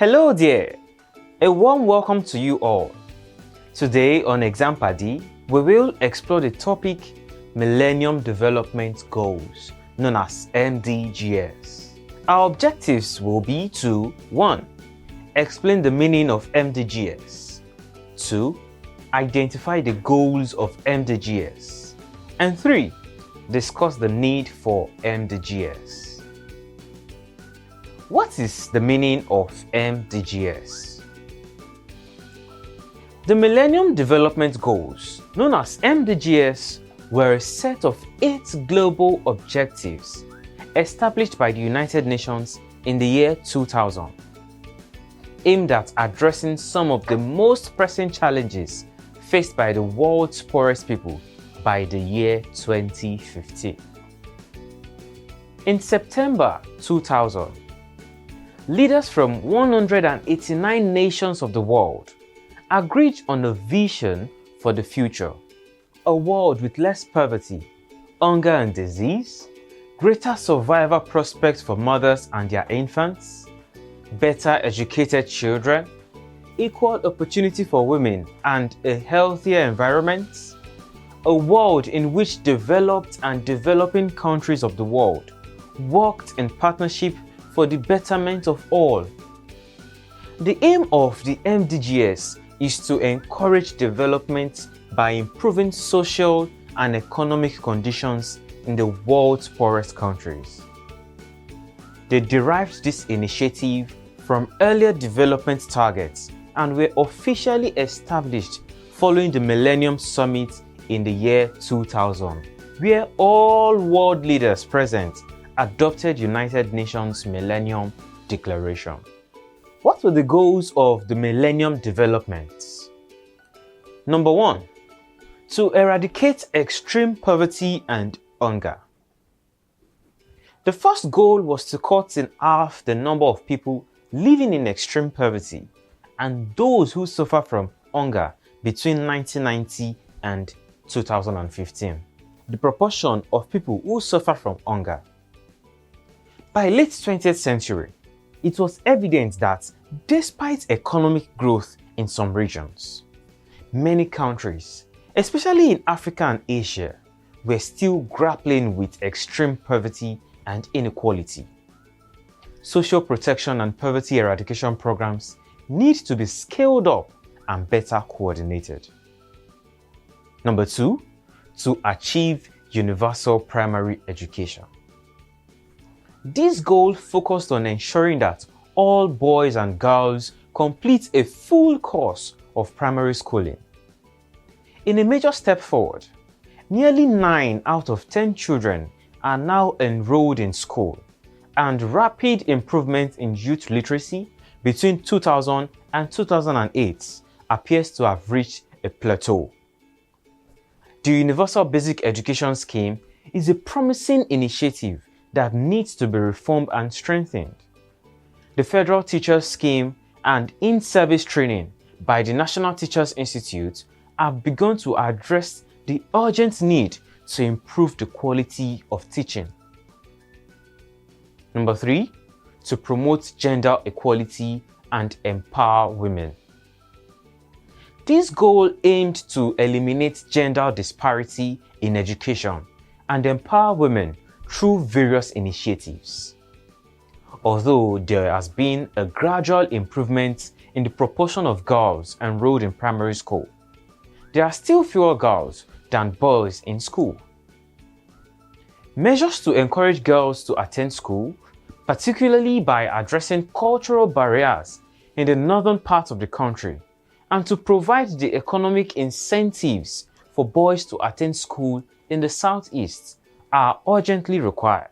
Hello there! A warm welcome to you all. Today on Exampadi, we will explore the topic Millennium Development Goals, known as MDGs. Our objectives will be to 1. Explain the meaning of MDGs. 2. Identify the goals of MDGs. And 3. Discuss the need for MDGs. What is the meaning of MDGs? The Millennium Development Goals, known as MDGs, were a set of 8 global objectives established by the United Nations in the year 2000, aimed at addressing some of the most pressing challenges faced by the world's poorest people by the year 2050. In September 2000, leaders from 189 nations of the world agreed on a vision for the future: a world with less poverty, hunger and disease, greater survival prospects for mothers and their infants, better educated children, equal opportunity for women, and a healthier environment. A world in which developed and developing countries of the world worked in partnership for the betterment of all. The aim of the MDGs is to encourage development by improving social and economic conditions in the world's poorest countries. They derived this initiative from earlier development targets and were officially established following the Millennium Summit in the year 2000, where all world leaders present adopted United Nations Millennium Declaration. What were the goals of the Millennium Development? Number 1. To eradicate extreme poverty and hunger. The first goal was to cut in half the number of people living in extreme poverty and those who suffer from hunger between 1990 and 2015. The proportion of people who suffer from hunger. By late 20th century, it was evident that despite economic growth in some regions, many countries, especially in Africa and Asia, were still grappling with extreme poverty and inequality. Social protection and poverty eradication programs need to be scaled up and better coordinated. Number 2, to achieve universal primary education. This goal focused on ensuring that all boys and girls complete a full course of primary schooling. In a major step forward, nearly 9 out of 10 children are now enrolled in school, and rapid improvement in youth literacy between 2000 and 2008 appears to have reached a plateau. The Universal Basic Education Scheme is a promising initiative that needs to be reformed and strengthened. The Federal Teachers Scheme and in-service training by the National Teachers Institute have begun to address the urgent need to improve the quality of teaching. Number 3, to promote gender equality and empower women. This goal aimed to eliminate gender disparity in education and empower women through various initiatives. Although there has been a gradual improvement in the proportion of girls enrolled in primary school, there are still fewer girls than boys in school. Measures to encourage girls to attend school, particularly by addressing cultural barriers in the northern part of the country, and to provide the economic incentives for boys to attend school in the southeast, are urgently required.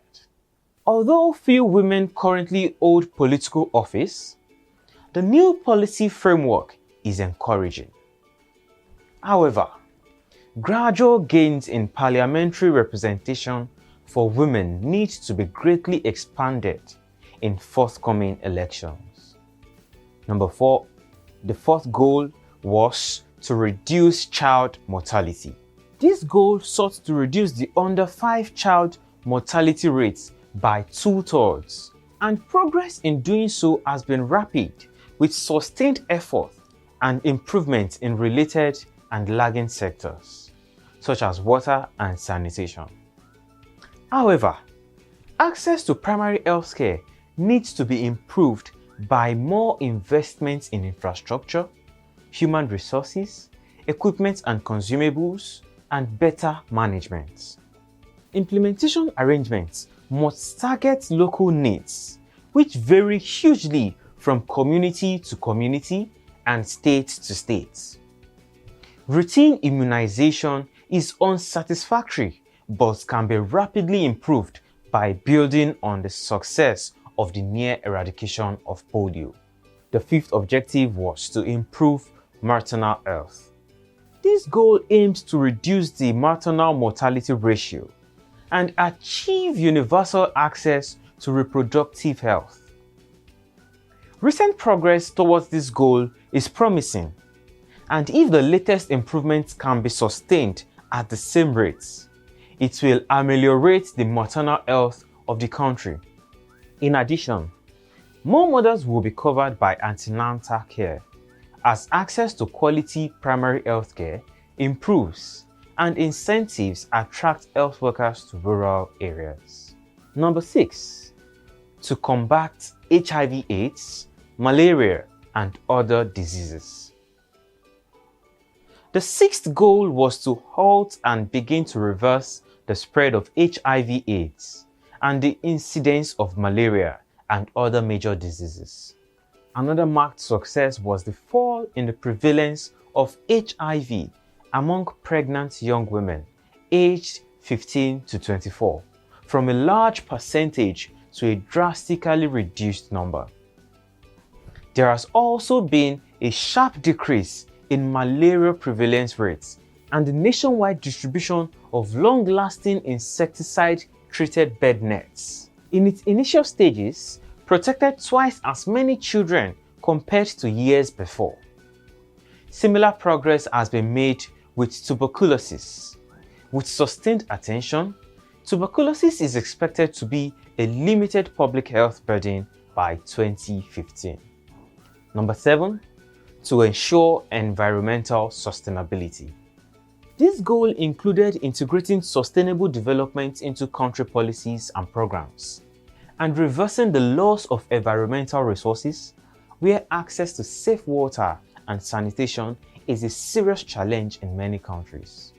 Although few women currently hold political office, the new policy framework is encouraging. However, gradual gains in parliamentary representation for women need to be greatly expanded in forthcoming elections. Number 4, the fourth goal was to reduce child mortality. This goal sought to reduce the under 5 child mortality rates by 2/3, and progress in doing so has been rapid, with sustained effort and improvement in related and lagging sectors, such as water and sanitation. However, access to primary health care needs to be improved by more investments in infrastructure, human resources, equipment and consumables, and better management. Implementation arrangements must target local needs, which vary hugely from community to community and state to state. Routine immunization is unsatisfactory but can be rapidly improved by building on the success of the near eradication of polio. The fifth objective was to improve maternal health. This goal aims to reduce the maternal mortality ratio and achieve universal access to reproductive health. Recent progress towards this goal is promising, and if the latest improvements can be sustained at the same rates, it will ameliorate the maternal health of the country. In addition, more mothers will be covered by antenatal care as access to quality primary health care improves and incentives attract health workers to rural areas. Number 6. To combat HIV/AIDS, malaria, and other diseases. The sixth goal was to halt and begin to reverse the spread of HIV/AIDS and the incidence of malaria and other major diseases. Another marked success was the fall in the prevalence of HIV among pregnant young women aged 15 to 24, from a large percentage to a drastically reduced number. There has also been a sharp decrease in malaria prevalence rates and the nationwide distribution of long-lasting insecticide-treated bed nets. In its initial stages, protected twice as many children compared to years before. Similar progress has been made with tuberculosis. With sustained attention, tuberculosis is expected to be a limited public health burden by 2015. Number 7. To ensure environmental sustainability. This goal included integrating sustainable development into country policies and programs, and reversing the loss of environmental resources where access to safe water and sanitation is a serious challenge in many countries.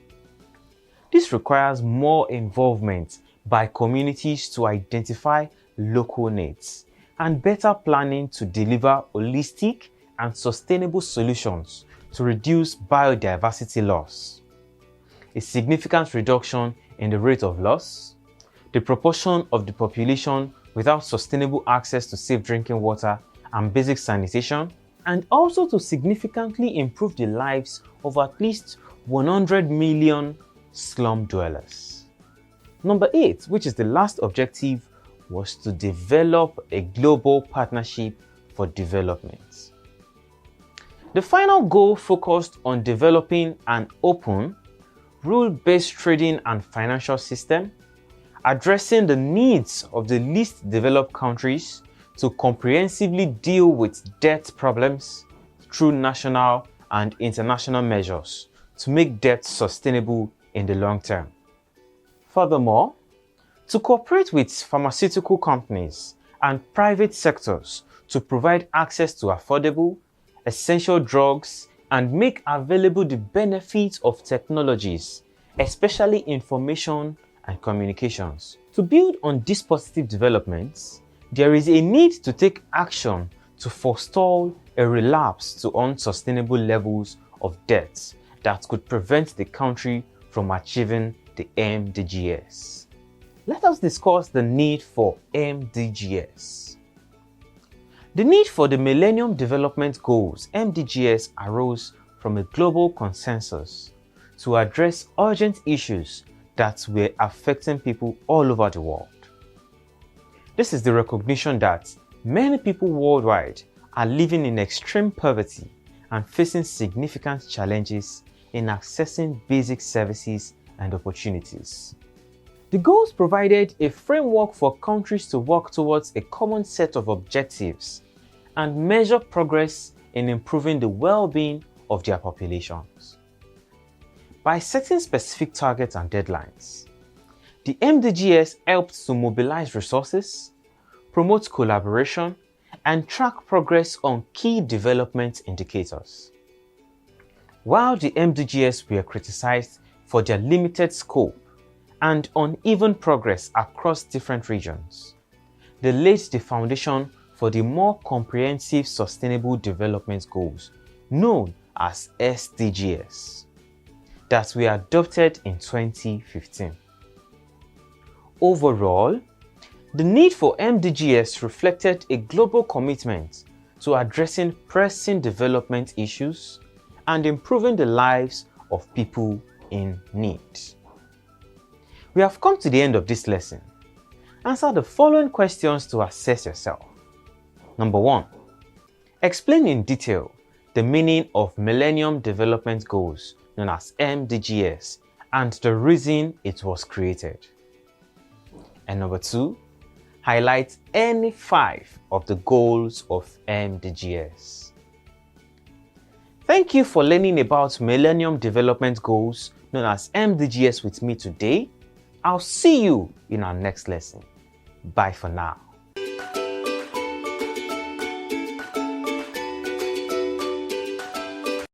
This requires more involvement by communities to identify local needs and better planning to deliver holistic and sustainable solutions to reduce biodiversity loss. A significant reduction in the rate of loss, the proportion of the population without sustainable access to safe drinking water and basic sanitation, and also to significantly improve the lives of at least 100 million slum dwellers. Number 8, which is the last objective, was to develop a global partnership for development. The final goal focused on developing an open, rule-based trading and financial system, addressing the needs of the least developed countries to comprehensively deal with debt problems through national and international measures to make debt sustainable in the long term. Furthermore, to cooperate with pharmaceutical companies and private sectors to provide access to affordable, essential drugs and make available the benefits of technologies, especially information and communications. To build on these positive developments, there is a need to take action to forestall a relapse to unsustainable levels of debt that could prevent the country from achieving the MDGs. Let us discuss the need for MDGs. The need for the Millennium Development Goals (MDGs) arose from a global consensus to address urgent issues that were affecting people all over the world. This is the recognition that many people worldwide are living in extreme poverty and facing significant challenges in accessing basic services and opportunities. The goals provided a framework for countries to work towards a common set of objectives and measure progress in improving the well-being of their populations. By setting specific targets and deadlines, the MDGs helped to mobilize resources, promote collaboration, and track progress on key development indicators. While the MDGs were criticized for their limited scope and uneven progress across different regions, they laid the foundation for the more comprehensive Sustainable Development Goals, known as SDGs, that were adopted in 2015. Overall, the need for MDGs reflected a global commitment to addressing pressing development issues and improving the lives of people in need. We have come to the end of this lesson. Answer the following questions to assess yourself. Number 1. Explain in detail the meaning of Millennium Development Goals, known as MDGs, and the reason it was created. And number 2, highlight any 5 of the goals of MDGs. Thank you for learning about Millennium Development Goals, known as MDGs, with me today. I'll see you in our next lesson. Bye for now.